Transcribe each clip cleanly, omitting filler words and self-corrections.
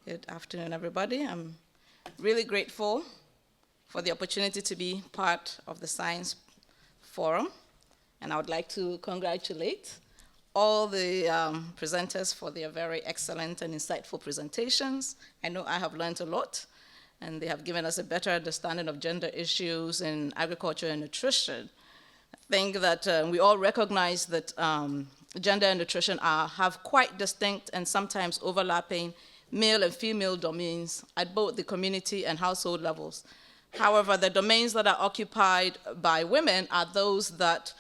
Good afternoon, everybody. I'm really grateful for the opportunity to be part of the Science Forum, and I would like to congratulate all the presenters for their very excellent and insightful presentations. I know I have learned a lot, and they have given us a better understanding of gender issues in agriculture and nutrition. I think that we all recognize that gender and nutrition have quite distinct and sometimes overlapping male and female domains at both the community and household levels. However, the domains that are occupied by women are those that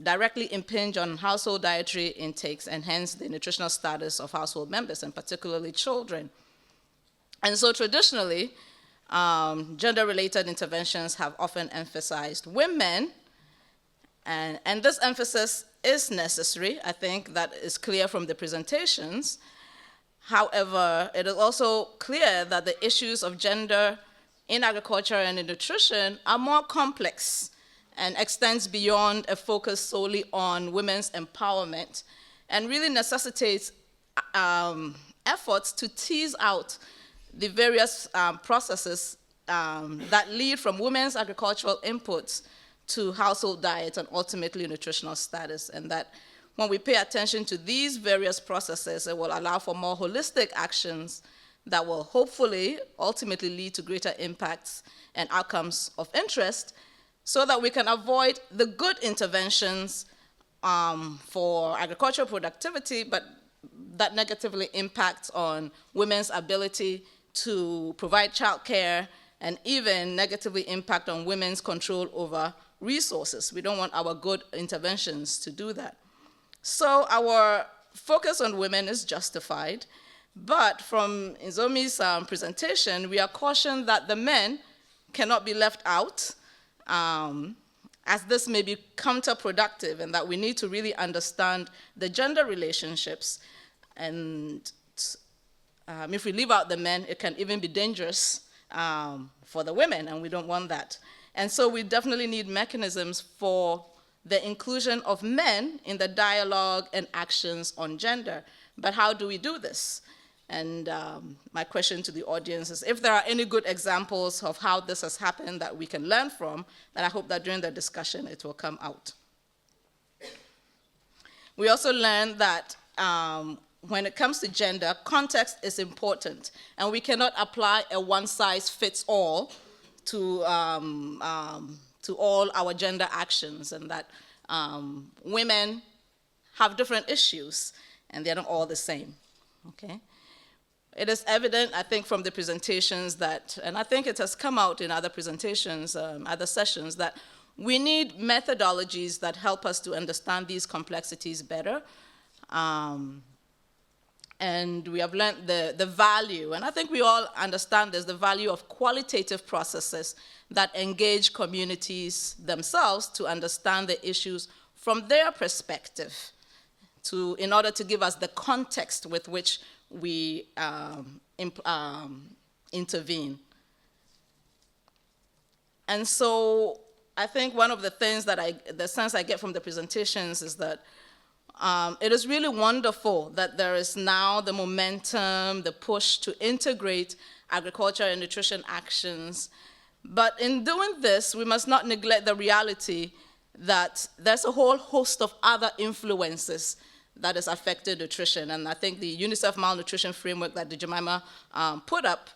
directly impinge on household dietary intakes and hence the nutritional status of household members, and particularly children. And so traditionally, gender-related interventions have often emphasized women, and this emphasis is necessary. I think that is clear from the presentations. However, it is also clear that the issues of gender in agriculture and in nutrition are more complex and extends beyond a focus solely on women's empowerment, and really necessitates efforts to tease out the various processes that lead from women's agricultural inputs to household diet and ultimately nutritional status, and that when we pay attention to these various processes, it will allow for more holistic actions that will hopefully ultimately lead to greater impacts and outcomes of interest, so that we can avoid the good interventions for agricultural productivity, but that negatively impacts on women's ability to provide childcare and even negatively impact on women's control over resources. We don't want our good interventions to do that. So our focus on women is justified, but from Nzomi's presentation, we are cautioned that the men cannot be left out, as this may be counterproductive, and that we need to really understand the gender relationships. And if we leave out the men, it can even be dangerous for the women, and we don't want that. And so we definitely need mechanisms for the inclusion of men in the dialogue and actions on gender. But how do we do this? And my question to the audience is, if there are any good examples of how this has happened that we can learn from, then I hope that during the discussion it will come out. We also learned that when it comes to gender, context is important, and we cannot apply a one-size-fits-all to all our gender actions, and that women have different issues, and they're not all the same, okay? It is evident, I think, from the presentations that, and I think it has come out in other presentations, other sessions, that we need methodologies that help us to understand these complexities better. And we have learned the value, and I think we all understand this, the value of qualitative processes that engage communities themselves to understand the issues from their perspective, in order to give us the context with which we intervene. And so I think one of the things that the sense I get from the presentations is that it is really wonderful that there is now the momentum, the push to integrate agriculture and nutrition actions. But in doing this, we must not neglect the reality that there's a whole host of other influences that has affected nutrition. And I think the UNICEF malnutrition framework that Jemima put up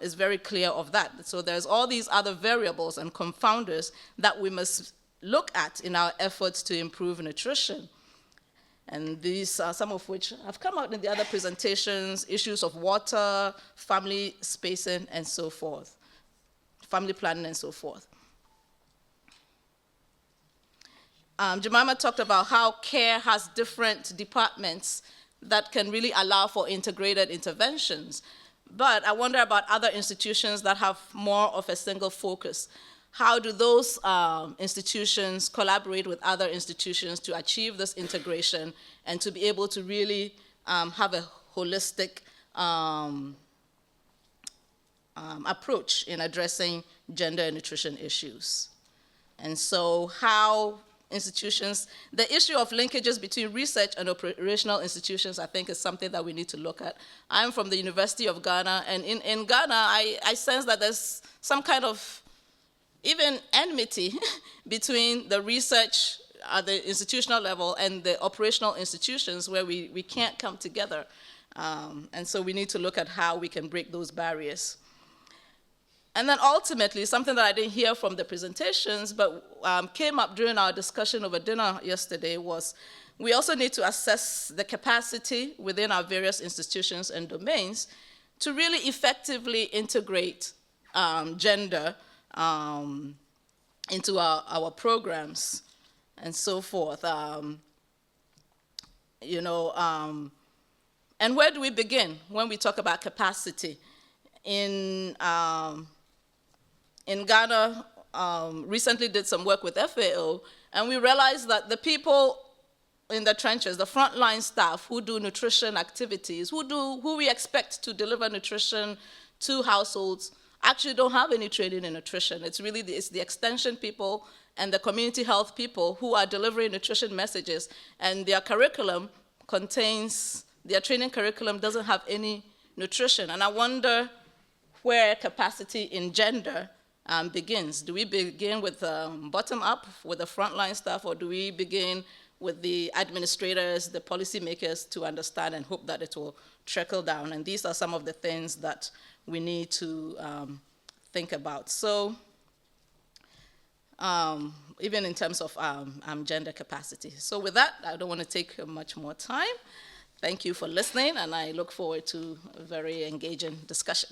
is very clear of that. So there's all these other variables and confounders that we must look at in our efforts to improve nutrition. And these are some of which have come out in the other presentations: issues of water, family spacing, and so forth, family planning, and so forth. Jemima talked about how care has different departments that can really allow for integrated interventions. But I wonder about other institutions that have more of a single focus. How do those institutions collaborate with other institutions to achieve this integration and to be able to really have a holistic approach in addressing gender and nutrition issues? And so how institutions. The issue of linkages between research and operational institutions, I think, is something that we need to look at. I'm from the University of Ghana, and in Ghana, I sense that there's some kind of even enmity between the research at the institutional level and the operational institutions where we can't come together. And so we need to look at how we can break those barriers. And then ultimately, something that I didn't hear from the presentations, but came up during our discussion over dinner yesterday, was we also need to assess the capacity within our various institutions and domains to really effectively integrate gender into our programs and so forth. And where do we begin when we talk about capacity? In Ghana, recently did some work with FAO, and we realized that the people in the trenches, the frontline staff who do nutrition activities, who we expect to deliver nutrition to households, actually don't have any training in nutrition. It's really it's the extension people and the community health people who are delivering nutrition messages, and their curriculum their training curriculum doesn't have any nutrition. And I wonder where capacity in gender begins. Do we begin with bottom up with the frontline staff, or do we begin with the administrators, the policymakers, to understand and hope that it will trickle down? And these are some of the things that we need to think about. So even in terms of gender capacity. So with that, I don't want to take much more time. Thank you for listening, and I look forward to a very engaging discussion.